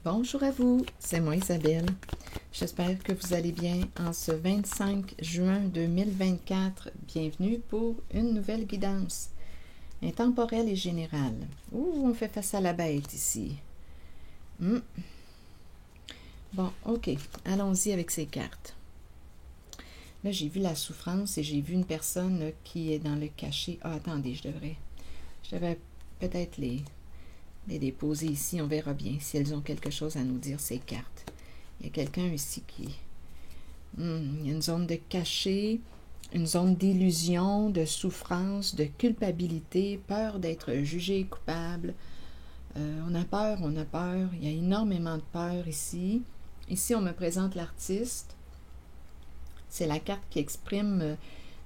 Bonjour à vous, c'est moi Isabelle. J'espère que vous allez bien en ce 25 juin 2024. Bienvenue pour une nouvelle guidance intemporelle et générale. Ouh, on fait face à la bête ici. Bon, ok, allons-y avec ces cartes. Là, j'ai vu la souffrance et j'ai vu une personne qui est dans le cachet. Ah, attendez, je devrais peut-être les déposer ici. On verra bien si elles ont quelque chose à nous dire, ces cartes. Il y a quelqu'un ici qui... il y a une zone de cachet, une zone d'illusion, de souffrance, de culpabilité, peur d'être jugé coupable. On a peur. Il y a énormément de peur ici. Ici, on me présente l'artiste. C'est la carte qui exprime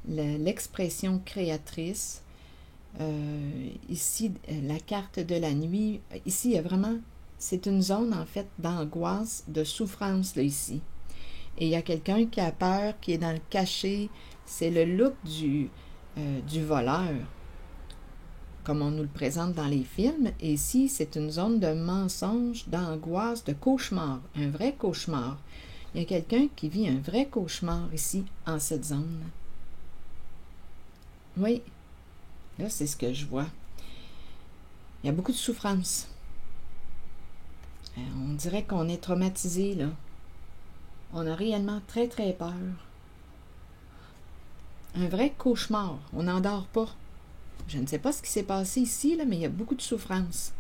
l'expression créatrice. Ici, la carte de la nuit. Ici, il y a vraiment... C'est une zone, en fait, d'angoisse, de souffrance, là, ici. Et il y a quelqu'un qui a peur, qui est dans le cachet. C'est le look du voleur, comme on nous le présente dans les films. Et ici, c'est une zone de mensonge, d'angoisse, de cauchemar. Un vrai cauchemar. Il y a quelqu'un qui vit un vrai cauchemar ici, en cette zone. Oui, là, c'est ce que je vois. Il y a beaucoup de souffrance. On dirait qu'on est traumatisé, là. On a réellement très, très peur. Un vrai cauchemar. On n'en dort pas. Je ne sais pas ce qui s'est passé ici, là, mais il y a beaucoup de souffrance.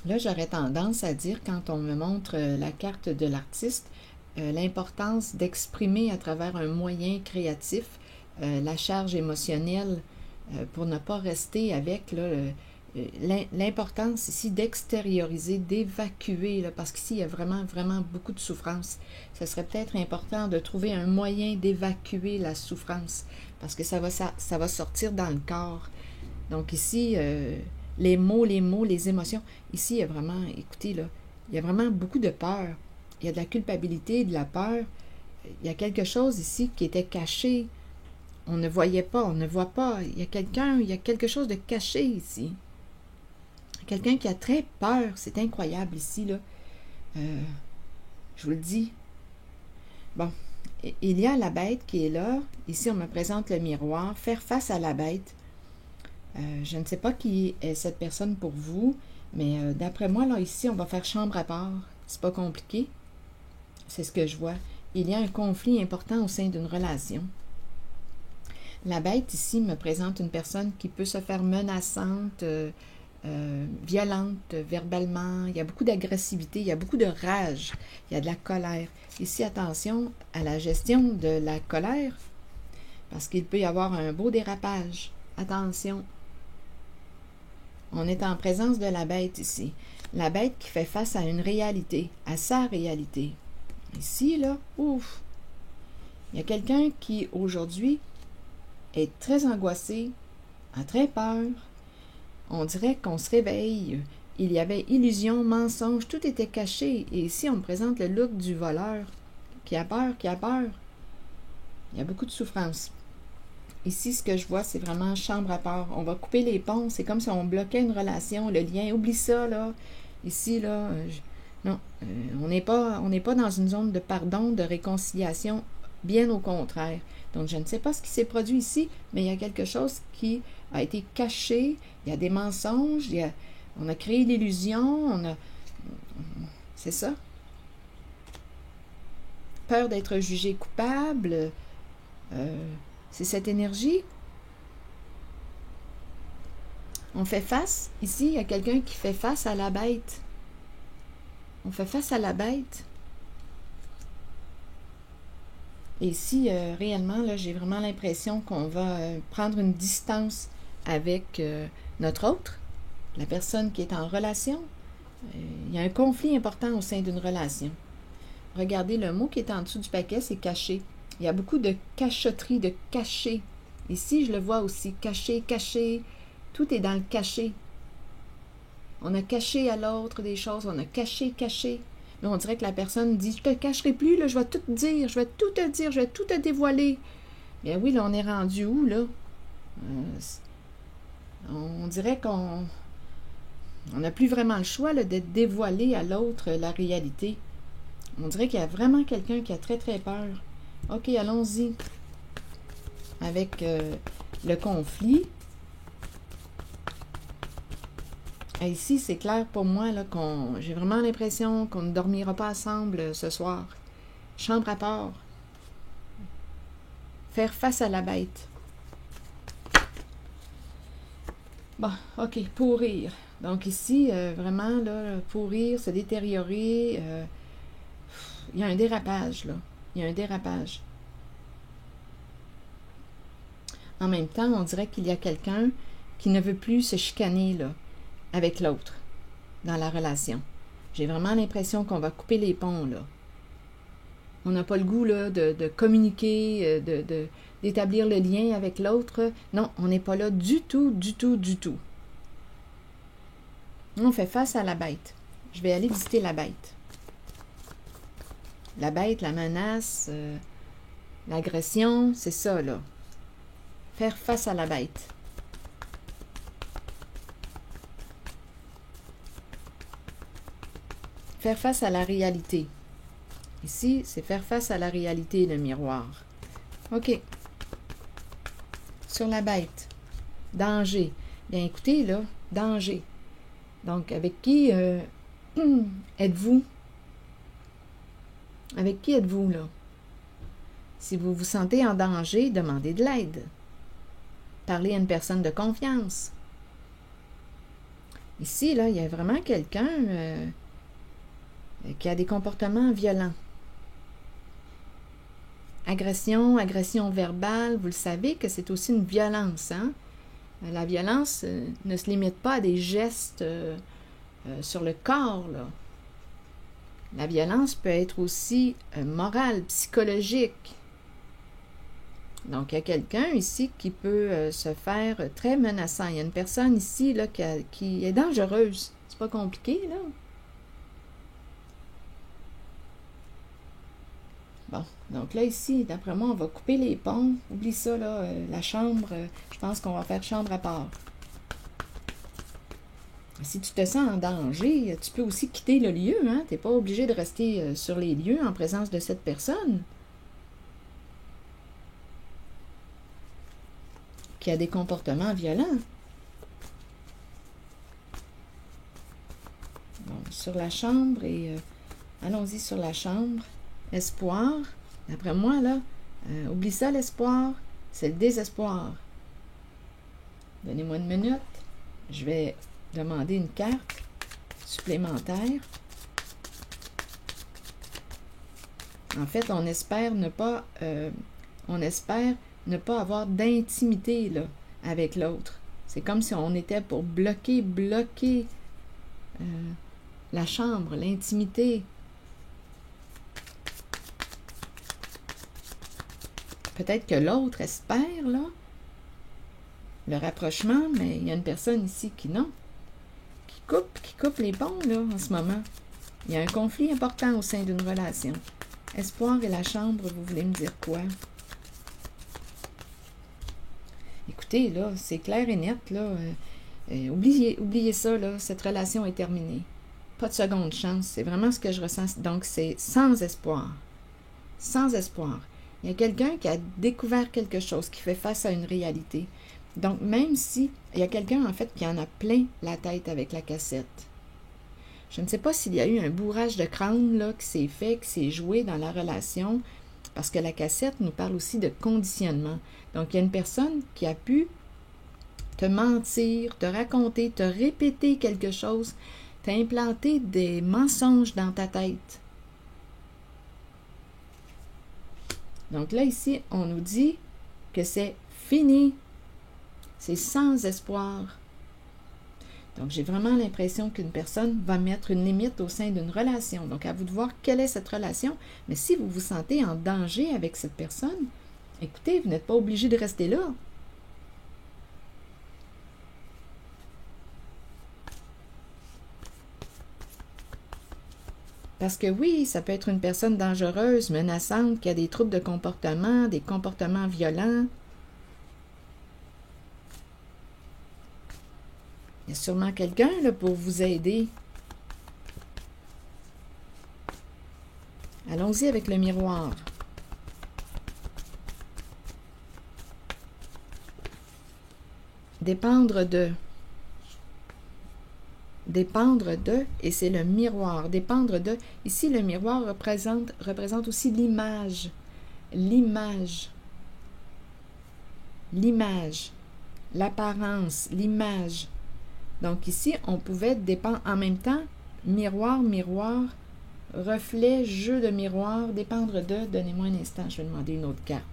Là, j'aurais tendance à dire, quand on me montre la carte de l'artiste, l'importance d'exprimer à travers un moyen créatif la charge émotionnelle pour ne pas rester avec l'importance ici d'extérioriser, d'évacuer, parce qu'ici, il y a vraiment, vraiment beaucoup de souffrance. Ce serait peut-être important de trouver un moyen d'évacuer la souffrance, parce que ça va sortir dans le corps. Donc ici, les mots, les émotions, ici, il y a vraiment, écoutez, là, il y a vraiment beaucoup de peur. Il y a de la culpabilité, de la peur. Il y a quelque chose ici qui était caché. On ne voyait pas, on ne voit pas. Il y a quelque chose de caché ici. Quelqu'un qui a très peur, c'est incroyable ici, là. Je vous le dis. Bon, il y a la bête qui est là. Ici, on me présente le miroir. Faire face à la bête. Je ne sais pas qui est cette personne pour vous, mais d'après moi, là, ici, on va faire chambre à part. C'est pas compliqué. C'est ce que je vois. Il y a un conflit important au sein d'une relation. La bête, ici, me présente une personne qui peut se faire menaçante, violente verbalement. Il y a beaucoup d'agressivité, il y a beaucoup de rage, il y a de la colère. Ici, attention à la gestion de la colère, parce qu'il peut y avoir un beau dérapage. Attention. On est en présence de la bête ici. La bête qui fait face à une réalité, à sa réalité. Ici, là, ouf! Il y a quelqu'un qui, aujourd'hui, est très angoissé, a très peur. On dirait qu'on se réveille. Il y avait illusion, mensonge, tout était caché. Et ici, on me présente le look du voleur qui a peur. Il y a beaucoup de souffrance. Ici, ce que je vois, c'est vraiment chambre à part. On va couper les ponts. C'est comme si on bloquait une relation, le lien. Oublie ça, là. Ici, là, non. On n'est pas dans une zone de pardon, de réconciliation. Bien au contraire. Donc, je ne sais pas ce qui s'est produit ici, mais il y a quelque chose qui a été caché. Il y a des mensonges. On a créé l'illusion. C'est ça. Peur d'être jugé coupable. C'est cette énergie. On fait face. Ici, il y a quelqu'un qui fait face à la bête. On fait face à la bête. Et ici, réellement, là, j'ai vraiment l'impression qu'on va prendre une distance avec notre autre, la personne qui est en relation. Il y a un conflit important au sein d'une relation. Regardez, le mot qui est en dessous du paquet, c'est caché. Il y a beaucoup de cachotterie, de caché. Ici, je le vois aussi, caché, caché. Tout est dans le caché. On a caché à l'autre des choses, on a caché. Là, on dirait que la personne dit, je te cacherai plus, là, je vais tout te dire, je vais tout te dévoiler. Bien oui, là, on est rendu où, là? On dirait qu'on On n'a plus vraiment le choix là, de dévoiler à l'autre la réalité. On dirait qu'il y a vraiment quelqu'un qui a très très peur. OK, allons-y avec le conflit. Et ici, c'est clair pour moi là, j'ai vraiment l'impression qu'on ne dormira pas ensemble ce soir. Chambre à part. Faire face à la bête. Bon, OK, pourrir. Donc ici, vraiment, là, pourrir, se détériorer, il y a un dérapage, là. Il y a un dérapage. En même temps, on dirait qu'il y a quelqu'un qui ne veut plus se chicaner, là, avec l'autre, dans la relation. J'ai vraiment l'impression qu'on va couper les ponts, là. On n'a pas le goût, là, de communiquer, d'établir le lien avec l'autre. Non, on n'est pas là du tout, du tout, du tout. On fait face à la bête. Je vais aller visiter la bête. La bête, la menace, l'agression, c'est ça, là. Faire face à la bête. Faire face à la réalité. Ici, c'est faire face à la réalité, le miroir. OK. Sur la bête. Danger. Bien, écoutez, là, danger. Donc, avec qui êtes-vous? Avec qui êtes-vous, là? Si vous vous sentez en danger, demandez de l'aide. Parlez à une personne de confiance. Ici, là, il y a vraiment quelqu'un qui a des comportements violents. Agression, agression verbale, vous le savez que c'est aussi une violence, hein? La violence ne se limite pas à des gestes sur le corps, là. La violence peut être aussi morale, psychologique. Donc, il y a quelqu'un ici qui peut se faire très menaçant. Il y a une personne ici là, qui est dangereuse. C'est pas compliqué, là. Bon, donc là, ici, d'après moi, on va couper les ponts. Oublie ça, là, la chambre, je pense qu'on va faire chambre à part. Si tu te sens en danger, tu peux aussi quitter le lieu, hein? Tu n'es pas obligé de rester sur les lieux en présence de cette personne qui a des comportements violents. Bon, sur la chambre et allons-y sur la chambre. Espoir, d'après moi, là, oublie ça l'espoir, c'est le désespoir. Donnez-moi une minute, je vais demander une carte supplémentaire. En fait, on espère ne pas avoir d'intimité là, avec l'autre. C'est comme si on était pour bloquer la chambre, l'intimité. Peut-être que l'autre espère, là, le rapprochement, mais il y a une personne ici qui non. Qui coupe les ponts, là, en ce moment. Il y a un conflit important au sein d'une relation. Espoir et la chambre, vous voulez me dire quoi? Écoutez, là, c'est clair et net, là. Oubliez ça, là, cette relation est terminée. Pas de seconde chance, c'est vraiment ce que je ressens. Donc, c'est sans espoir. Sans espoir. Il y a quelqu'un qui a découvert quelque chose, qui fait face à une réalité. Donc, même si il y a quelqu'un, en fait, qui en a plein la tête avec la cassette. Je ne sais pas s'il y a eu un bourrage de crâne, là, qui s'est fait, qui s'est joué dans la relation, parce que la cassette nous parle aussi de conditionnement. Donc, il y a une personne qui a pu te mentir, te raconter, te répéter quelque chose, t'implanter des mensonges dans ta tête. Donc là, ici, on nous dit que c'est fini. C'est sans espoir. Donc, j'ai vraiment l'impression qu'une personne va mettre une limite au sein d'une relation. Donc, à vous de voir quelle est cette relation. Mais si vous vous sentez en danger avec cette personne, écoutez, vous n'êtes pas obligé de rester là. Parce que oui, ça peut être une personne dangereuse, menaçante, qui a des troubles de comportement, des comportements violents. a sûrement quelqu'un là pour vous aider. Allons-y avec le miroir. Dépendre de. Dépendre de, et c'est le miroir. Dépendre de. Ici, le miroir représente aussi l'image. L'image. L'image. L'apparence. L'image. Donc ici, on pouvait dépendre en même temps. Miroir, miroir. Reflet, jeu de miroir. Dépendre de. Donnez-moi un instant, je vais demander une autre carte.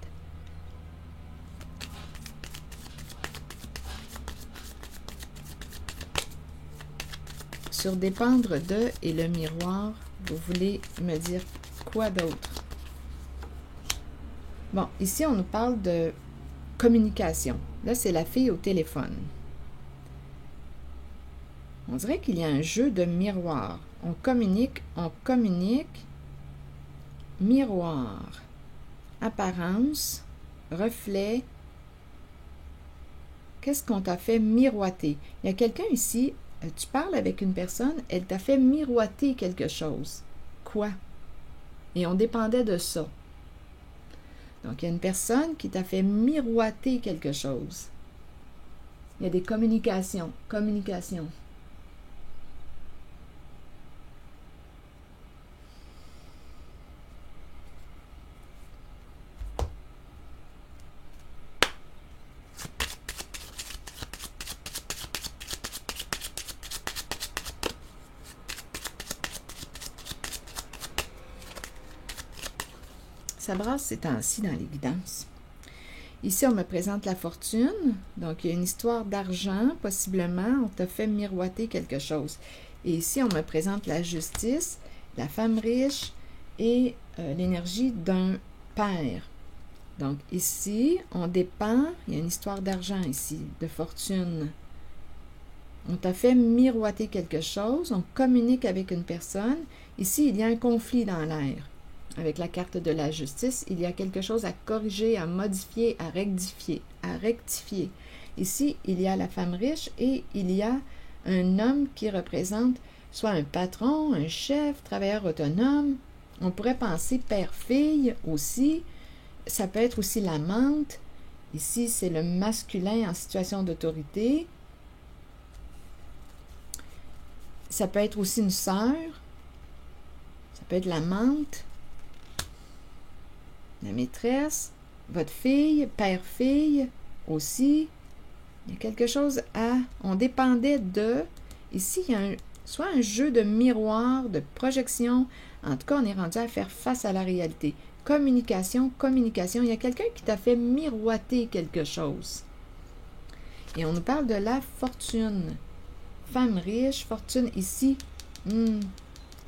Sur dépendre de et le miroir, vous voulez me dire quoi d'autre? Bon, ici, on nous parle de communication. Là, c'est la fille au téléphone. On dirait qu'il y a un jeu de miroir. On communique, miroir, apparence, reflet. Qu'est-ce qu'on t'a fait miroiter? Il y a quelqu'un ici, tu parles avec une personne, elle t'a fait miroiter quelque chose. Quoi? Et on dépendait de ça. Donc, il y a une personne qui t'a fait miroiter quelque chose. Il y a des communications. Communication. Ça brasse ces temps-ci dans les guidances. Ici, on me présente la fortune. Donc, il y a une histoire d'argent, possiblement. On t'a fait miroiter quelque chose. Et ici, on me présente la justice, la femme riche et l'énergie d'un père. Donc, ici, on dépend. Il y a une histoire d'argent ici, de fortune. On t'a fait miroiter quelque chose. On communique avec une personne. Ici, il y a un conflit dans l'air. Avec la carte de la justice, il y a quelque chose à corriger, à modifier, à rectifier. Ici, il y a la femme riche et il y a un homme qui représente soit un patron, un chef, travailleur autonome. On pourrait penser père-fille aussi. Ça peut être aussi l'amante. Ici, c'est le masculin en situation d'autorité. Ça peut être aussi une sœur. Ça peut être l'amante. La maîtresse, votre fille, père-fille aussi. Il y a quelque chose à... On dépendait de... Ici, il y a soit un jeu de miroir, de projection. En tout cas, on est rendu à faire face à la réalité. Communication, communication. Il y a quelqu'un qui t'a fait miroiter quelque chose. Et on nous parle de la fortune. Femme riche, fortune ici. Il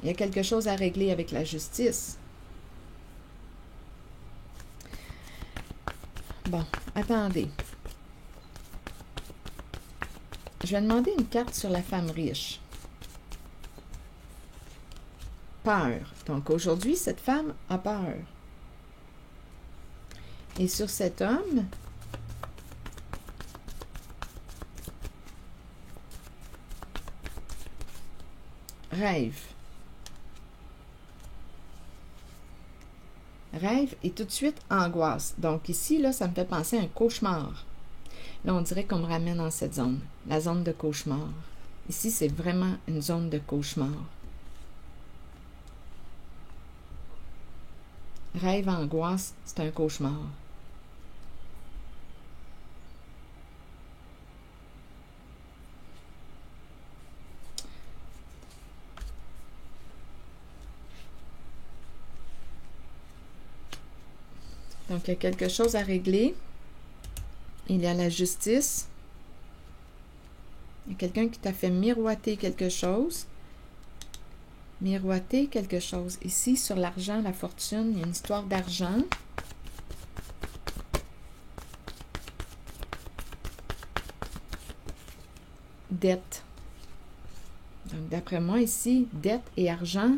y a quelque chose à régler avec la justice. Bon, attendez. Je vais demander une carte sur la femme riche. Peur. Donc, aujourd'hui, cette femme a peur. Et sur cet homme, rêve. Rêve et tout de suite angoisse. Donc ici, là, ça me fait penser à un cauchemar. Là, on dirait qu'on me ramène dans cette zone, la zone de cauchemar. Ici, c'est vraiment une zone de cauchemar. Rêve, angoisse, c'est un cauchemar. Donc, il y a quelque chose à régler. Il y a la justice. Il y a quelqu'un qui t'a fait miroiter quelque chose. Miroiter quelque chose. Ici, sur l'argent, la fortune, il y a une histoire d'argent. Dette. Donc, d'après moi, ici, dette et argent.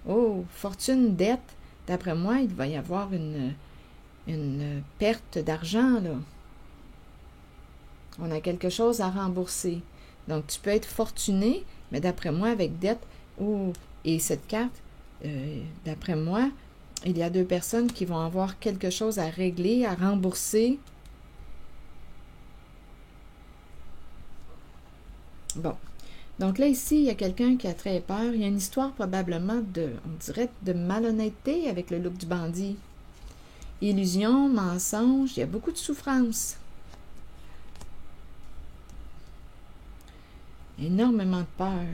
Oh, fortune, dette. D'après moi, il va y avoir une perte d'argent, là. On a quelque chose à rembourser. Donc, tu peux être fortuné, mais d'après moi, avec dette, et cette carte, d'après moi, il y a deux personnes qui vont avoir quelque chose à régler, à rembourser. Bon. Donc là, ici, il y a quelqu'un qui a très peur. Il y a une histoire probablement on dirait, de malhonnêteté avec le look du bandit. Illusion, mensonge, il y a beaucoup de souffrance. Énormément de peur.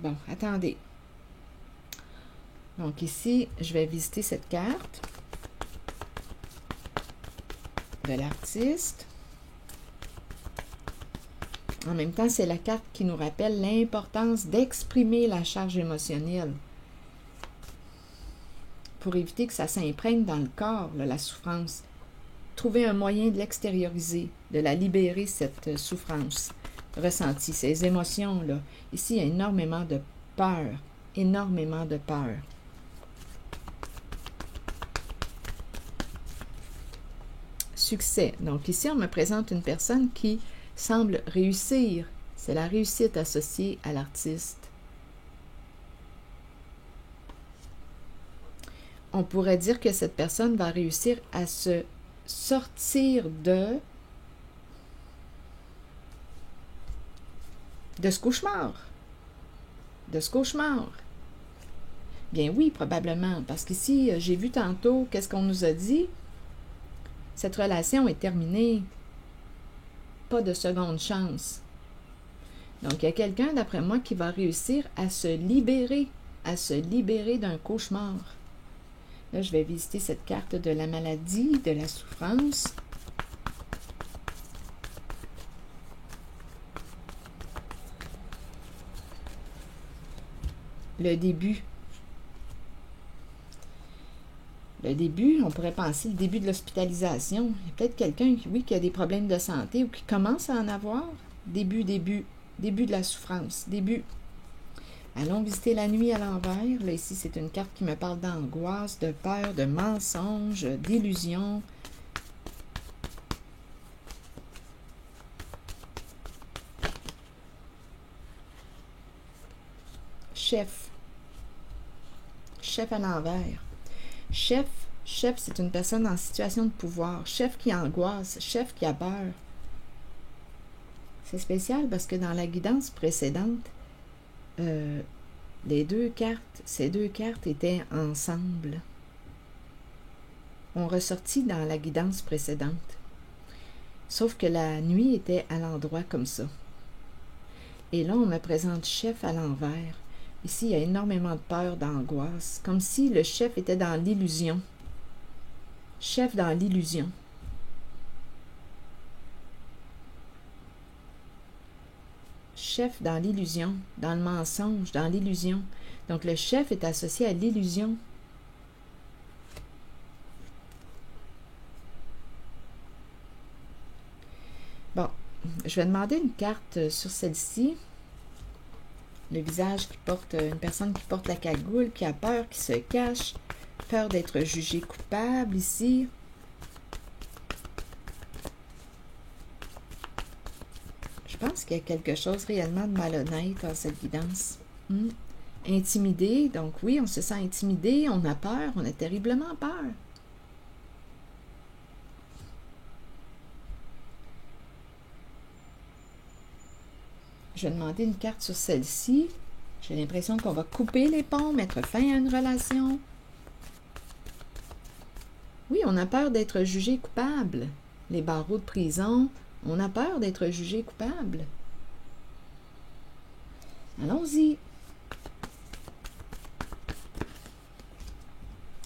Bon, attendez. Donc ici, je vais visiter cette carte de l'artiste. En même temps, c'est la carte qui nous rappelle l'importance d'exprimer la charge émotionnelle pour éviter que ça s'imprègne dans le corps, là, la souffrance. Trouver un moyen de l'extérioriser, de la libérer, cette souffrance ressentie, ces émotions-là. Ici, il y a énormément de peur, énormément de peur. Succès. Donc ici, on me présente une personne qui semble réussir. C'est la réussite associée à l'artiste. On pourrait dire que cette personne va réussir à se sortir de ce cauchemar. De ce cauchemar. Bien oui, probablement, parce qu'ici, j'ai vu tantôt, qu'est-ce qu'on nous a dit? Cette relation est terminée. Pas de seconde chance. Donc, il y a quelqu'un, d'après moi, qui va réussir à se libérer d'un cauchemar. Là, je vais visiter cette carte de la maladie, de la souffrance. Le début. Le début, on pourrait penser le début de l'hospitalisation. Il y a peut-être quelqu'un, oui, qui a des problèmes de santé ou qui commence à en avoir. Début de la souffrance. Début. Allons visiter la nuit à l'envers. Là, ici, c'est une carte qui me parle d'angoisse, de peur, de mensonge, d'illusion. Chef. Chef à l'envers. Chef, c'est une personne en situation de pouvoir. Chef qui angoisse, chef qui a peur. C'est spécial parce que dans la guidance précédente, ces deux cartes étaient ensemble. On ressortit dans la guidance précédente. Sauf que la nuit était à l'endroit comme ça. Et là, on me présente chef à l'envers. Ici, il y a énormément de peur, d'angoisse, comme si le chef était dans l'illusion. Chef dans l'illusion. Chef dans l'illusion, dans le mensonge, dans l'illusion. Donc, le chef est associé à l'illusion. Bon, je vais demander une carte sur celle-ci. Le visage qui porte, une personne qui porte la cagoule, qui a peur, qui se cache, peur d'être jugé coupable ici. Je pense qu'il y a quelque chose réellement de malhonnête dans cette guidance. Intimidé, donc oui, on se sent intimidé, on a peur, on a terriblement peur. Je vais demander une carte sur celle-ci. J'ai l'impression qu'on va couper les ponts, mettre fin à une relation. Oui, on a peur d'être jugé coupable. Les barreaux de prison, on a peur d'être jugé coupable. Allons-y.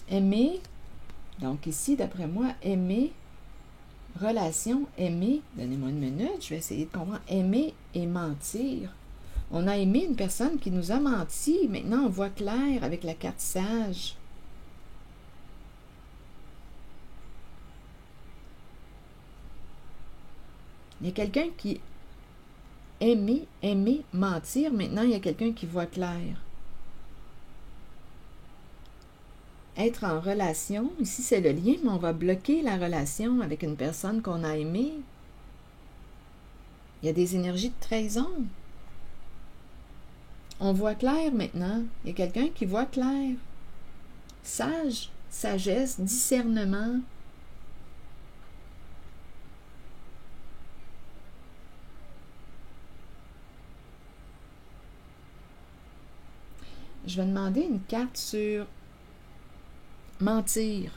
Aimer. Donc ici, d'après moi, aimer. Relation, aimer, donnez-moi une minute, je vais essayer de comprendre. Aimer et mentir. On a aimé une personne qui nous a menti. Maintenant, on voit clair avec la carte sage. Il y a quelqu'un qui aimait, mentir. Maintenant, il y a quelqu'un qui voit clair. être en relation. Ici, c'est le lien, mais on va bloquer la relation avec une personne qu'on a aimée. Il y a des énergies de trahison. On voit clair maintenant. Il y a quelqu'un qui voit clair. Sage, sagesse, discernement. Je vais demander une carte sur mentir.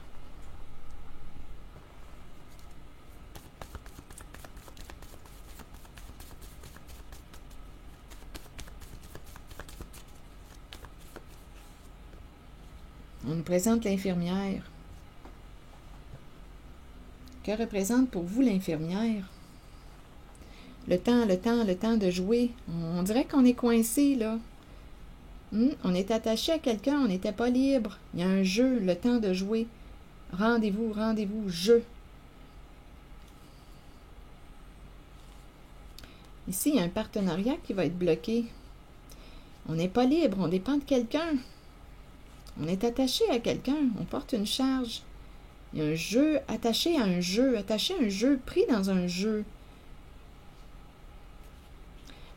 On nous présente l'infirmière. Que représente pour vous l'infirmière? Le temps de jouer. On dirait qu'on est coincé, là. On est attaché à quelqu'un, on n'était pas libre. Il y a un jeu, le temps de jouer. Rendez-vous, jeu. Ici, il y a un partenariat qui va être bloqué. On n'est pas libre, on dépend de quelqu'un. On est attaché à quelqu'un, on porte une charge. Il y a un jeu, attaché à un jeu, pris dans un jeu.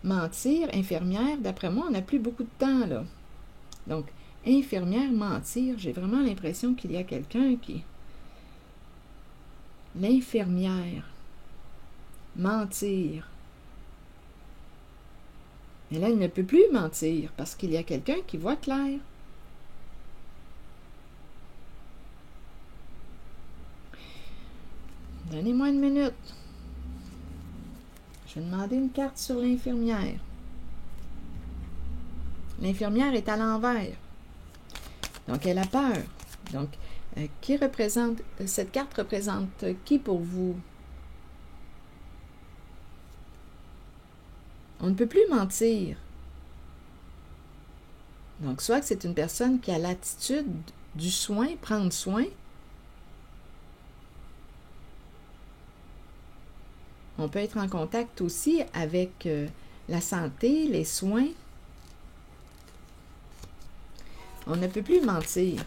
Mentir, infirmière, d'après moi, on n'a plus beaucoup de temps, là. Donc, infirmière, mentir, j'ai vraiment l'impression qu'il y a quelqu'un qui... L'infirmière, mentir. Mais là, il ne peut plus mentir, parce qu'il y a quelqu'un qui voit clair. Donnez-moi une minute. Je vais demander une carte sur l'infirmière. L'infirmière est à l'envers. Donc, elle a peur. Donc, cette carte représente qui pour vous? On ne peut plus mentir. Donc, soit que c'est une personne qui a l'attitude du soin, prendre soin. On peut être en contact aussi avec la santé, les soins. On ne peut plus mentir.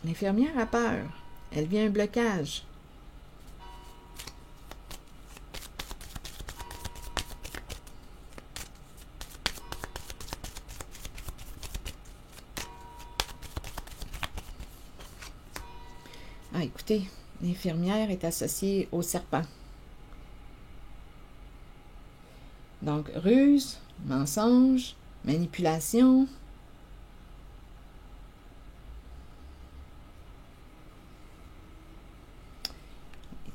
L'infirmière a peur. Elle vit un blocage. Ah, écoutez, l'infirmière est associée au serpent. Donc, ruse, mensonge, manipulation.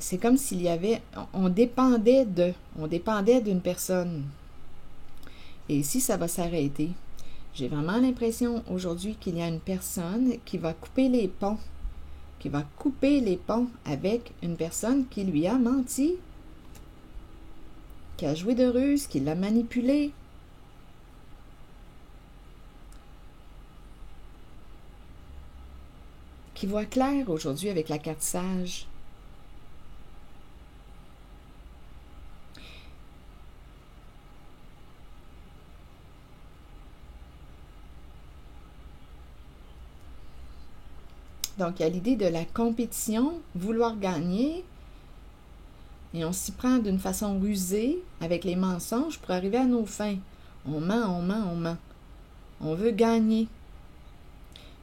C'est comme s'il y avait... On dépendait d'une personne. Et ici, ça va s'arrêter. J'ai vraiment l'impression aujourd'hui qu'il y a une personne qui va couper les ponts. Avec une personne qui lui a menti, qui a joué de ruse, qui l'a manipulé. Qui voit clair aujourd'hui avec la carte sage. Donc, il y a l'idée de la compétition, vouloir gagner, et on s'y prend d'une façon rusée, avec les mensonges, pour arriver à nos fins. On ment. On veut gagner.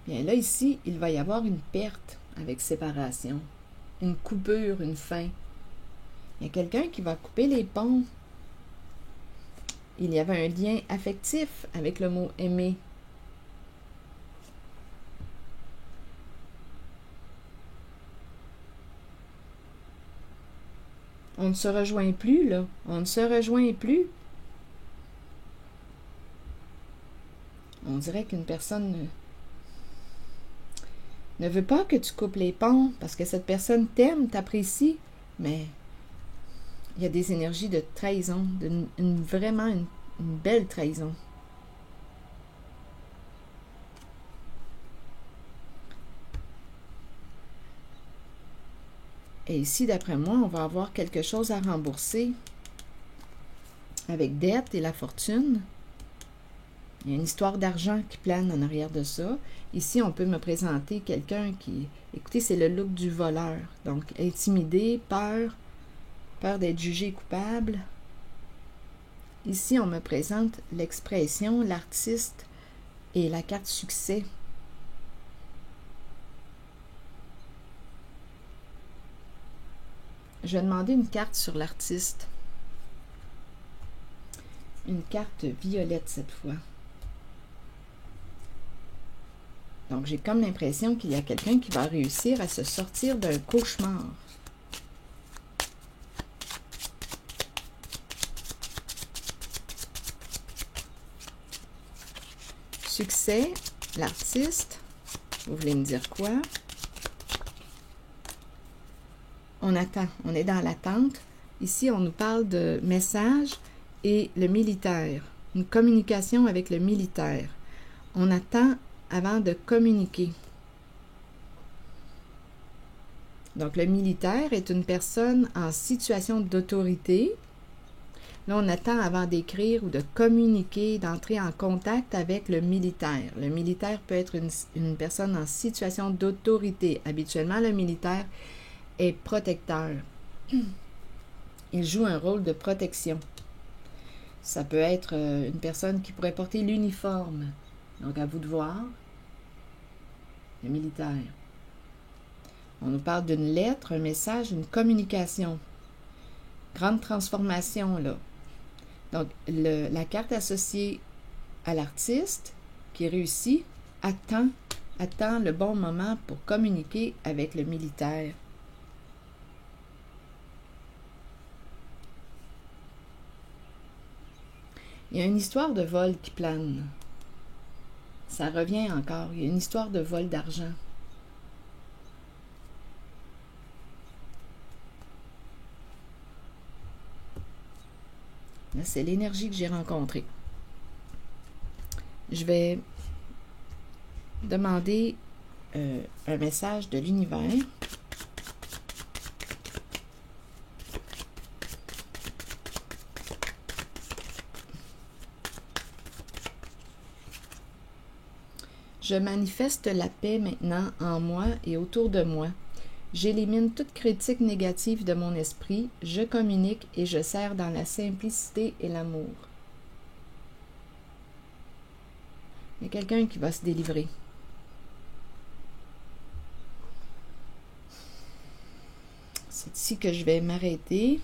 Bien là, ici, il va y avoir une perte avec séparation, une coupure, une fin. Il y a quelqu'un qui va couper les ponts. Il y avait un lien affectif avec le mot « aimer ». On ne se rejoint plus, là. On ne se rejoint plus. On dirait qu'une personne ne veut pas que tu coupes les ponts parce que cette personne t'aime, t'apprécie, mais il y a des énergies de trahison, vraiment une belle trahison. Et ici, d'après moi, on va avoir quelque chose à rembourser avec dette et la fortune. Il y a une histoire d'argent qui plane en arrière de ça. Ici, on peut me présenter quelqu'un qui... Écoutez, c'est le look du voleur. Donc, intimidé, peur d'être jugé coupable. Ici, on me présente l'expression, l'artiste et la carte succès. Je vais demander une carte sur l'artiste. Une carte violette cette fois. Donc, j'ai comme l'impression qu'il y a quelqu'un qui va réussir à se sortir d'un cauchemar. Succès, l'artiste. Vous voulez me dire quoi? On attend, on est dans l'attente. Ici, on nous parle de message et le militaire. Une communication avec le militaire. On attend avant de communiquer. Donc, le militaire est une personne en situation d'autorité. Là, on attend avant d'écrire ou de communiquer, d'entrer en contact avec le militaire. Le militaire peut être une personne en situation d'autorité. Habituellement, le militaire est protecteur. Il joue un rôle de protection. Ça peut être une personne qui pourrait porter l'uniforme. Donc, à vous de voir. Le militaire. On nous parle d'une lettre, un message, une communication. Grande transformation, là. Donc, la carte associée à l'artiste qui réussit attend le bon moment pour communiquer avec le militaire. Il y a une histoire de vol qui plane. Ça revient encore. Il y a une histoire de vol d'argent. Là, c'est l'énergie que j'ai rencontrée. Je vais demander un message de l'univers. Je manifeste la paix maintenant en moi et autour de moi. J'élimine toute critique négative de mon esprit, je communique et je sers dans la simplicité et l'amour. Il y a quelqu'un qui va se délivrer. C'est ici que je vais m'arrêter.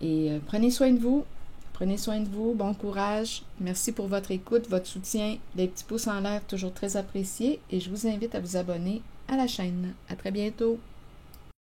Et prenez soin de vous. Prenez soin de vous, bon courage. Merci pour votre écoute, votre soutien. Les petits pouces en l'air, toujours très appréciés. Et je vous invite à vous abonner à la chaîne. À très bientôt.